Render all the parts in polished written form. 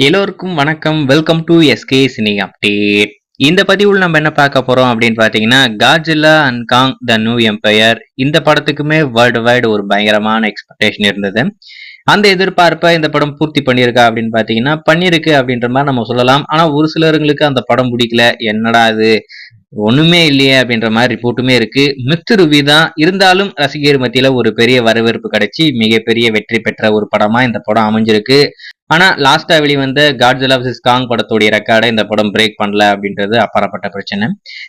எல்லோருக்கும் வணக்கம். Welcome to SK cine update. இந்த பதிவுல நம்ம என்ன பார்க்க போறோம் அப்படின்னு பாத்தீங்கன்னா, Godzilla and Kong the new empire இந்த படத்துக்குமே வேர்ல்டு வைடு ஒரு பயங்கரமான எக்ஸ்பெக்டேஷன் இருந்தது. அந்த எதிர்பார்ப்பை இந்த படம் பூர்த்தி பண்ணியிருக்கா அப்படின்னு பாத்தீங்கன்னா பண்ணிருக்கு அப்படின்ற மாதிரி நம்ம சொல்லலாம். ஆனா ஒரு சிலருங்களுக்கு அந்த படம் பிடிக்கல, என்னடா அது ஒண்ணுமே இல்லையே அப்படின்ற மாதிரி ரிப்போர்ட்டுமே இருக்கு. மிக்ஸ்டு ரிவ்யூ தான் இருந்தாலும் ரசிகர் மத்தியில ஒரு பெரிய வரவேற்பு கிடைச்சி மிகப்பெரிய வெற்றி பெற்ற ஒரு படமா இந்த படம் அமைஞ்சிருக்கு. ஆனா லாஸ்டா வெளிவந்த காட்ஜில்லா vs காங் படத்துடைய ரெக்கார்டை இந்த படம் பிரேக் பண்ணல அப்படின்றது அப்பாற்பட்ட பிரச்சனை.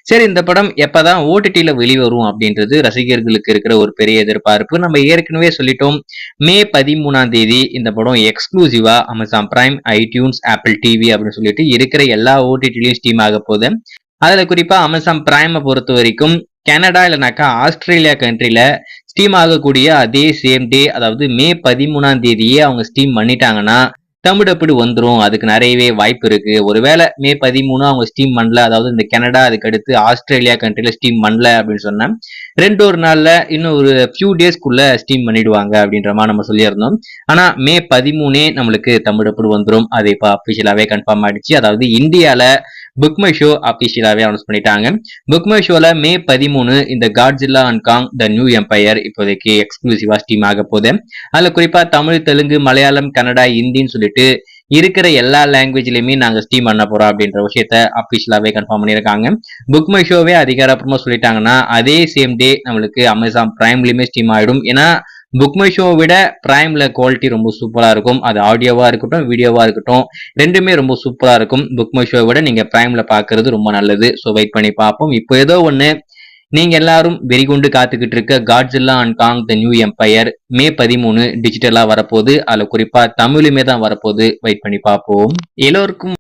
சரி, இந்த படம் எப்பதான் ஓடிடில வெளிவரும் அப்படின்றது ரசிகர்களுக்கு இருக்கிற ஒரு பெரிய எதிர்பார்ப்பு. நம்ம ஏற்கனவே சொல்லிட்டோம், மே 13ஆம் தேதி இந்த படம் எக்ஸ்க்ளூசிவா Amazon Prime, iTunes, Apple TV அப்படின்னு சொல்லிட்டு இருக்கிற எல்லா ஓடிடிலையும் ஸ்ட்ரீம் ஆக போகுது. அதுல குறிப்பா அமேசான் பிரைமை பொறுத்த வரைக்கும் கனடா இல்லைனாக்கா ஆஸ்திரேலியா கண்ட்ரில ஸ்டீம் ஆகக்கூடிய அதே சேம் டே, அதாவது மே 13ஆம் தேதியே அவங்க ஸ்டீம் பண்ணிட்டாங்கன்னா தமிழ் அப்படி வந்துரும். அதுக்கு நிறையவே வாய்ப்பு இருக்கு. ஒருவேளை மே 13 அவங்க ஸ்டீம் பண்ணல, அதாவது இந்த கனடா அதுக்கு அடுத்து ஆஸ்திரேலியா கண்ட்ரில ஸ்டீம் பண்ணல அப்படின்னு சொன்னா ஒரு நாள்ல இன்னும் ஒரு ஃபியூ டேஸ்க்குள்ள ஸ்டீம் பண்ணிடுவாங்க அப்படின்ற மாதிரி நம்ம சொல்லியிருந்தோம். ஆனா மே 13 நம்மளுக்கு தமிழ் அப்படி வந்துரும். அது இப்ப அபிஷியலாவே கன்ஃபார்ம் ஆயிடுச்சு. அதாவது இந்தியால புக் மை ஷோ அபிஷியலாவே அனௌன்ஸ் பண்ணிட்டாங்க. புக் மை ஷோல மே 13 இந்த Godzilla and Kong the new empire இப்போதைக்கு எக்ஸ்க்ளூசிவா ஸ்டீம் ஆக போகுது. அதுல குறிப்பா தமிழ், தெலுங்கு, மலையாளம், கன்னடா, ஹிந்தின்னு சொல்லிட்டு இருக்கிற எல்லா லாங்குவேஜ்லயுமே நாங்க ஸ்டீம் பண்ண போறோம் அப்படின்ற விஷயத்த அபிஷியலாவே கன்ஃபார்ம் பண்ணியிருக்காங்க. புக் மை ஷோவே அதிகாரப்பூர்வமா சொல்லிட்டாங்கன்னா அதே சேம் டே நம்மளுக்கு அமேசான் பிரைம்லயுமே ஸ்டீம் ஆயிடும். ஏன்னா புக் மை ஷோ விட பிரைம்ல குவாலிட்டி ரொம்ப சூப்பரா இருக்கும். அது ஆடியோவா இருக்கட்டும், வீடியோவா இருக்கட்டும், ரெண்டுமே ரொம்ப சூப்பரா இருக்கும். புக் மை ஷோ விட நீங்க பிரைம்ல பாக்குறது ரொம்ப நல்லது. ஸோ வெயிட் பண்ணி பார்ப்போம். இப்போ ஏதோ ஒண்ணு நீங்க எல்லாரும் வெறிகொண்டு காத்துக்கிட்டு இருக்க Godzilla and Kong the new Empire மே 13 டிஜிட்டலா வரப்போகுது. அதுல குறிப்பா தமிழுமே தான் வரப்போகுது. வெயிட் பண்ணி பார்ப்போம். எல்லோருக்கும்